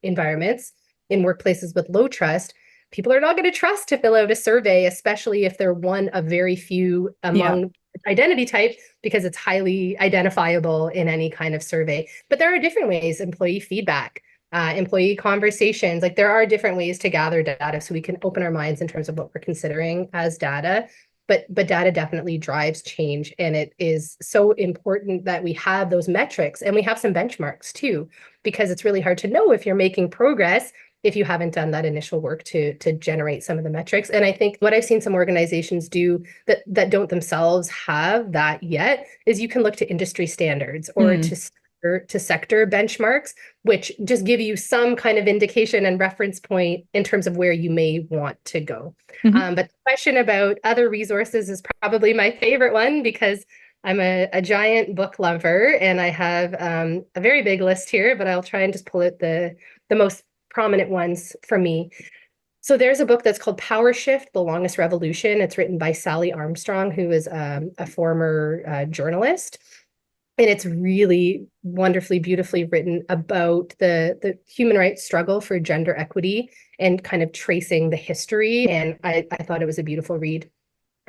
environments, in workplaces with low trust, people are not going to trust to fill out a survey, especially if they're one of very few Yeah. among identity type, because it's highly identifiable in any kind of survey. But there are different ways, employee feedback, employee conversations, like there are different ways to gather data so we can open our minds in terms of what we're considering as data. But data definitely drives change, and it is so important that we have those metrics and we have some benchmarks too, because it's really hard to know if you're making progress if you haven't done that initial work to generate some of the metrics. And I think what I've seen some organizations do that don't themselves have that yet is you can look to industry standards or Mm. to sector benchmarks, which just give you some kind of indication and reference point in terms of where you may want to go. Mhm. But the question about other resources is probably my favorite one because I'm a giant book lover and I have a very big list here, but I'll try and just pull out the most prominent ones for me. So there's a book that's called Power Shift, The Longest Revolution. It's written by Sally Armstrong, who is a former journalist. And it's really wonderfully, beautifully written about the human rights struggle for gender equity and kind of tracing the history. And I thought it was a beautiful read.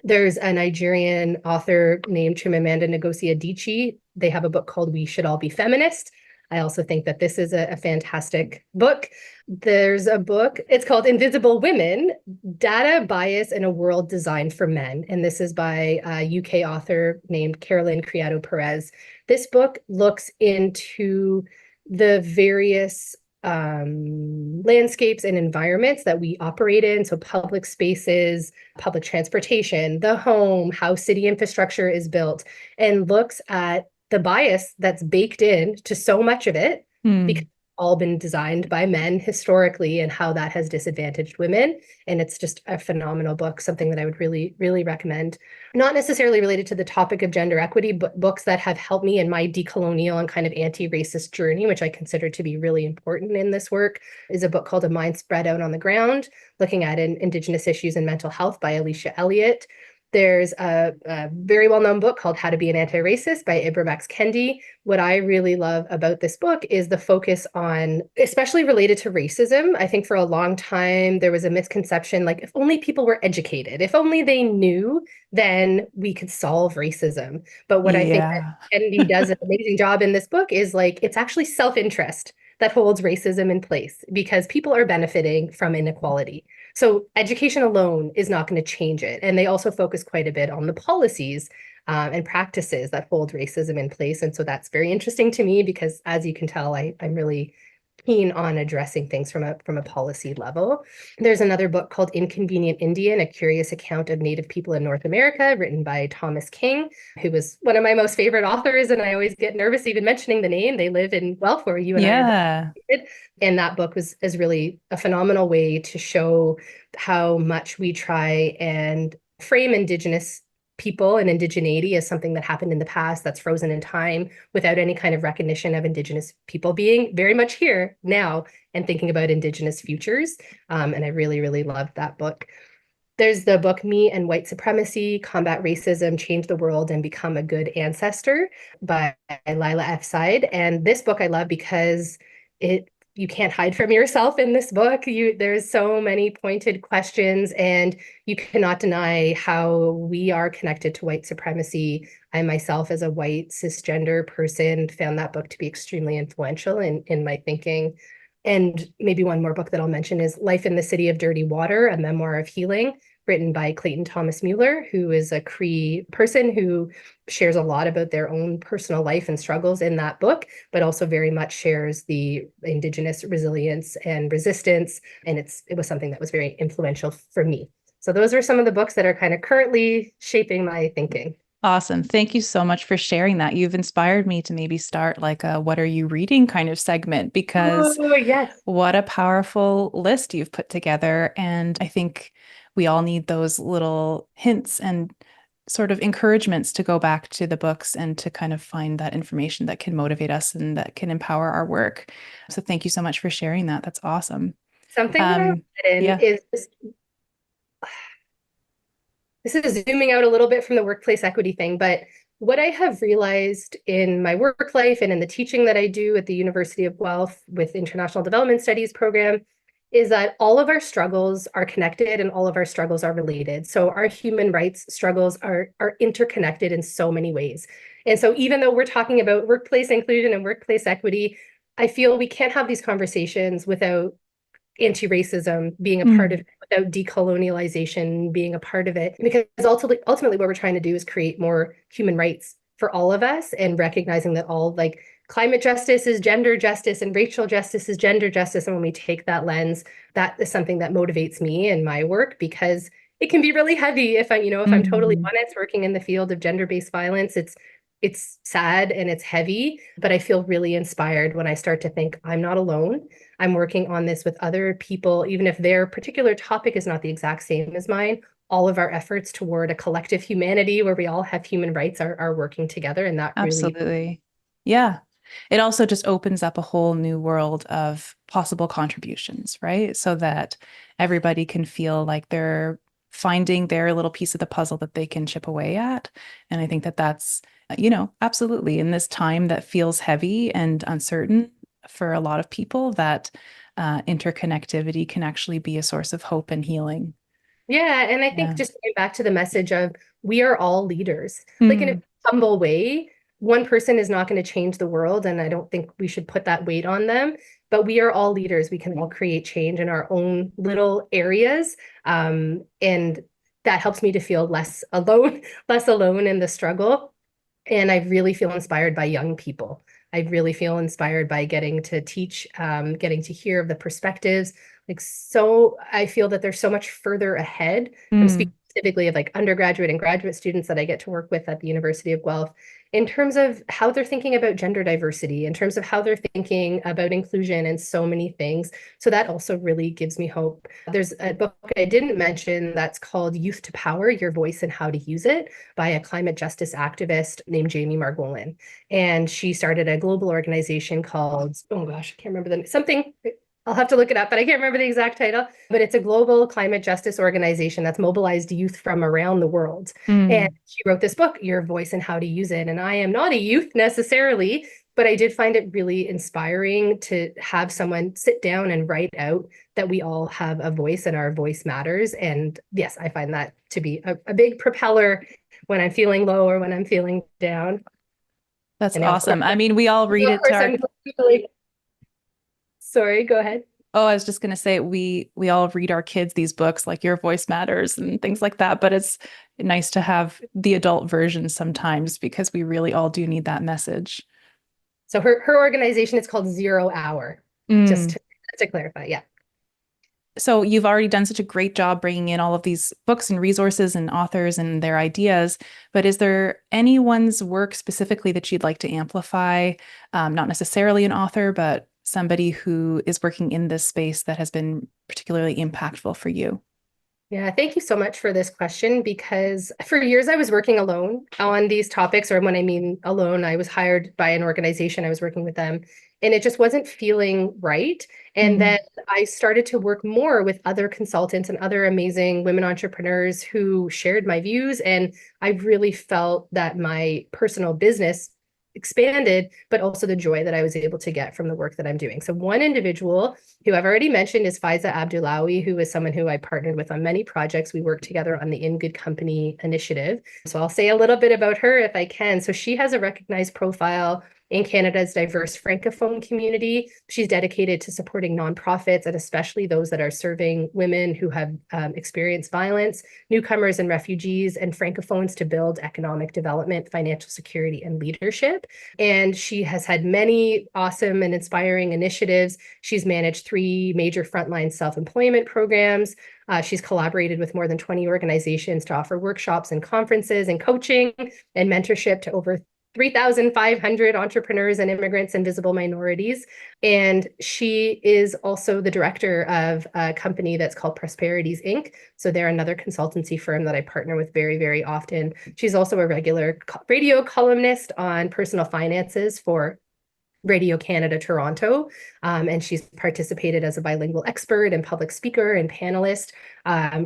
There's a Nigerian author named Chimamanda Ngozi Adichie. They have a book called We Should All Be Feminist. I also think that this is a fantastic book. There's a book, it's called Invisible Women, Data, Bias, in a World Designed for Men. And this is by a UK author named Carolyn Criado Perez. This book looks into the various landscapes and environments that we operate in. So public spaces, public transportation, the home, how city infrastructure is built, and looks at the bias that's baked in to so much of it because Mm. it's all been designed by men historically and how that has disadvantaged women. And it's just a phenomenal book, something that I would really, really recommend. Not necessarily related to the topic of gender equity, but books that have helped me in my decolonial and kind of anti-racist journey, which I consider to be really important in this work, is a book called A Mind Spread Out on the Ground, looking at Indigenous issues and mental health by Alicia Elliott. There's a very well-known book called How to Be an Anti-Racist by Ibram X. Kendi. What I really love about this book is the focus on, especially related to racism. I think for a long time, there was a misconception, like if only people were educated, if only they knew, then we could solve racism. But what I think that Yeah. Kendi does an amazing job in this book is like, it's actually self-interest that holds racism in place because people are benefiting from inequality. So education alone is not going to change it. And they also focus quite a bit on the policies and practices that hold racism in place. And so that's very interesting to me because, as you can tell, I'm really keen on addressing things from a policy level. There's another book called Inconvenient Indian, A Curious Account of Native People in North America, written by Thomas King, who was one of my most favorite authors. And I always get nervous even mentioning the name. They live in Guelph, where you and I are both Yeah. located. And that book is really a phenomenal way to show how much we try and frame Indigenous people and indigeneity as something that happened in the past that's frozen in time without any kind of recognition of Indigenous people being very much here now and thinking about Indigenous futures. And I really, really loved that book. There's the book Me and White Supremacy, Combat Racism, Change the World, and Become a Good Ancestor by Lila F. Side. And this book I love because it you can't hide from yourself in this book. There's so many pointed questions, and you cannot deny how we are connected to white supremacy. I myself, as a white cisgender person, found that book to be extremely influential in my thinking. And maybe one more book that I'll mention is Life in the City of Dirty Water, a memoir of healing, written by Clayton Thomas Mueller, who is a Cree person who shares a lot about their own personal life and struggles in that book, but also very much shares the Indigenous resilience and resistance. And it was something that was very influential for me. So those are some of the books that are kind of currently shaping my thinking. Awesome. Thank you so much for sharing that. You've inspired me to maybe start like a what are you reading kind of segment because Oh, yes. what a powerful list you've put together. And I think we all need those little hints and sort of encouragements to go back to the books and to kind of find that information that can motivate us and that can empower our work. So thank you so much for sharing that. That's awesome. Something that I read in Yeah. is this is zooming out a little bit from the workplace equity thing, but what I have realized in my work life and in the teaching that I do at the University of Guelph with International Development Studies program is that all of our struggles are connected and all of our struggles are related. So our human rights struggles are interconnected in so many ways. And so even though we're talking about workplace inclusion and workplace equity, I feel we can't have these conversations without anti-racism being a part of Mm. it, without decolonialization being a part of it, because ultimately what we're trying to do is create more human rights for all of us, and recognizing that all like climate justice is gender justice and racial justice is gender justice. And when we take that lens, that is something that motivates me in my work, because it can be really heavy if I'm totally Mm. honest, working in the field of gender-based violence. It's sad and it's heavy, but I feel really inspired when I start to think I'm not alone. I'm working on this with other people, even if their particular topic is not the exact same as mine. All of our efforts toward a collective humanity where we all have human rights are working together. And that really, Absolutely. Yeah. It also just opens up a whole new world of possible contributions, right? So that everybody can feel like they're finding their little piece of the puzzle that they can chip away at. And I think that that's, absolutely in this time that feels heavy and uncertain for a lot of people, that interconnectivity can actually be a source of hope and healing. yeah. And I think Yeah. just going back to the message of we are all leaders, like in a Mm. humble way, one person is not going to change the world. And I don't think we should put that weight on them, but we are all leaders. We can all create change in our own little areas. And that helps me to feel less alone, less alone in the struggle. And I really feel inspired by young people. I really feel inspired by getting to teach, getting to hear of the perspectives. Like, so I feel that they're so much further ahead. I'm speaking Mm. specifically of like undergraduate and graduate students that I get to work with at the University of Guelph, in terms of how they're thinking about gender diversity, in terms of how they're thinking about inclusion and so many things. So that also really gives me hope. There's a book I didn't mention that's called Youth to Power, Your Voice and How to Use It, by a climate justice activist named Jamie Margolin. And she started a global organization called, oh gosh, I can't remember the something. I'll have to look it up, but I can't remember the exact title. But it's a global climate justice organization that's mobilized youth from around the world. And Mm. she wrote this book, Your Voice and How to Use It. And I am not a youth necessarily, but I did find it really inspiring to have someone sit down and write out that we all have a voice and our voice matters. And yes, I find that to be a big propeller when I'm feeling low or when I'm feeling down. That's And now, awesome. I mean, we all read of it to course, our. I'm really sorry. Go ahead. Oh, I was just going to say we all read our kids these books like Your Voice Matters and things like that, but it's nice to have the adult version sometimes because we really all do need that message. So her organization is called Zero Hour. Just Mm. to clarify, yeah. So you've already done such a great job bringing in all of these books and resources and authors and their ideas, but is there anyone's work specifically that you'd like to amplify? Not necessarily an author, but somebody who is working in this space that has been particularly impactful for you? Yeah, thank you so much for this question because for years I was working alone on these topics, or when I mean alone, I was hired by an organization, I was working with them, and it just wasn't feeling right. And Mm. then I started to work more with other consultants and other amazing women entrepreneurs who shared my views. And I really felt that my personal business expanded, but also the joy that I was able to get from the work that I'm doing. So one individual who I've already mentioned is Faiza Abdullawi, who is someone who I partnered with on many projects. We worked together on the In Good Company initiative. So I'll say a little bit about her if I can. So she has a recognized profile in Canada's diverse Francophone community. She's dedicated to supporting nonprofits and especially those that are serving women who have experienced violence, newcomers and refugees, and Francophones to build economic development, financial security, and leadership. And she has had many awesome and inspiring initiatives. She's managed 3 major frontline self-employment programs. She's collaborated with more than 20 organizations to offer workshops and conferences and coaching and mentorship to over 3,500 entrepreneurs and immigrants and visible minorities. And she is also the director of a company that's called Prosperities Inc. So they're another consultancy firm that I partner with very, very often. She's also a regular radio columnist on personal finances for Radio Canada Toronto. And she's participated as a bilingual expert and public speaker and panelist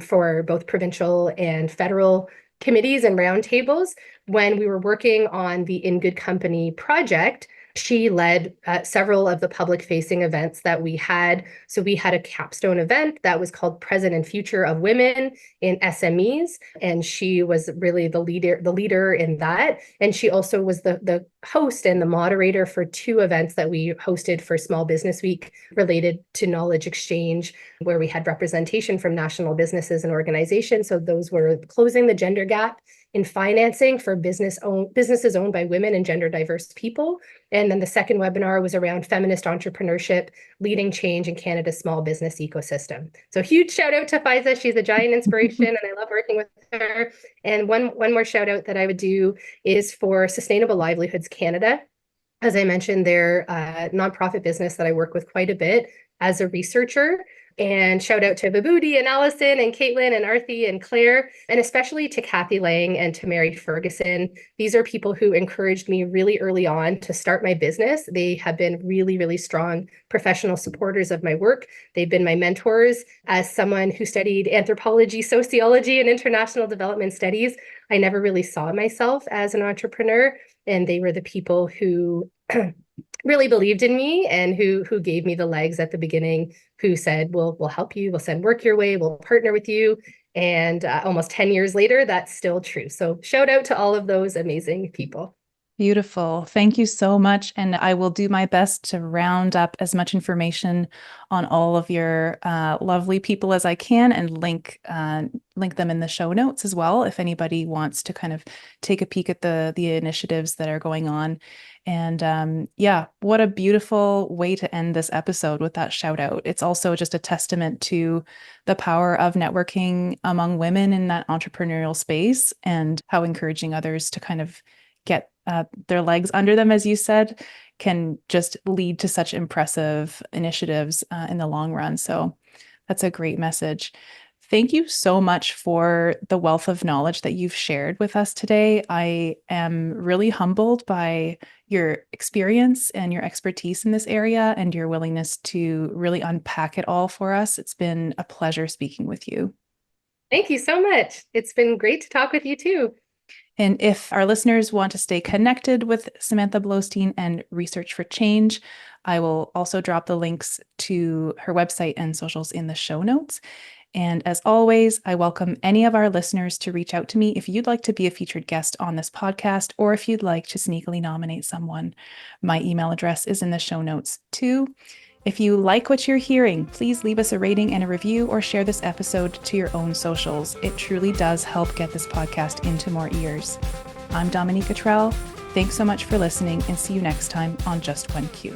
for both provincial and federal committees and roundtables. When we were working on the In Good Company project, she led several of the public facing events that we had. So we had a capstone event that was called Present and Future of Women in SMEs. And she was really the leader in that. And she also was the host and the moderator for 2 events that we hosted for Small Business Week related to knowledge exchange, where we had representation from national businesses and organizations. So those were closing the gender gap in financing for businesses owned by women and gender diverse people. And then the second webinar was around feminist entrepreneurship, leading change in Canada's small business ecosystem. So huge shout out to Faiza. She's a giant inspiration and I love working with her. And one more shout out that I would do is for Sustainable Livelihoods Canada. As I mentioned, they're a nonprofit business that I work with quite a bit as a researcher. And shout out to Vibhuti and Allison and Caitlin and Arthi and Claire, and especially to Kathy Lang and to Mary Ferguson. These are people who encouraged me really early on to start my business. They have been really, really strong professional supporters of my work. They've been my mentors. As someone who studied anthropology, sociology, and international development studies, I never really saw myself as an entrepreneur. And they were the people who really believed in me and who gave me the legs at the beginning, who said, we'll help you, we'll send work your way, we'll partner with you. And almost 10 years later, that's still true. So shout out to all of those amazing people. Beautiful. Thank you so much. And I will do my best to round up as much information on all of your lovely people as I can and link them in the show notes as well, if anybody wants to kind of take a peek at the initiatives that are going on. And yeah, what a beautiful way to end this episode with that shout out. It's also just a testament to the power of networking among women in that entrepreneurial space and how encouraging others to kind of get their legs under them, as you said, can just lead to such impressive initiatives in the long run. So that's a great message. Thank you so much for the wealth of knowledge that you've shared with us today. I am really humbled by your experience and your expertise in this area and your willingness to really unpack it all for us. It's been a pleasure speaking with you. Thank you so much. It's been great to talk with you too. And if our listeners want to stay connected with Samantha Blostein and Research for Change, I will also drop the links to her website and socials in the show notes. And as always, I welcome any of our listeners to reach out to me if you'd like to be a featured guest on this podcast, or if you'd like to sneakily nominate someone. My email address is in the show notes too. If you like what you're hearing, please leave us a rating and a review or share this episode to your own socials. It truly does help get this podcast into more ears. I'm Dominique. Thanks so much for listening and see you next time on Just One Q.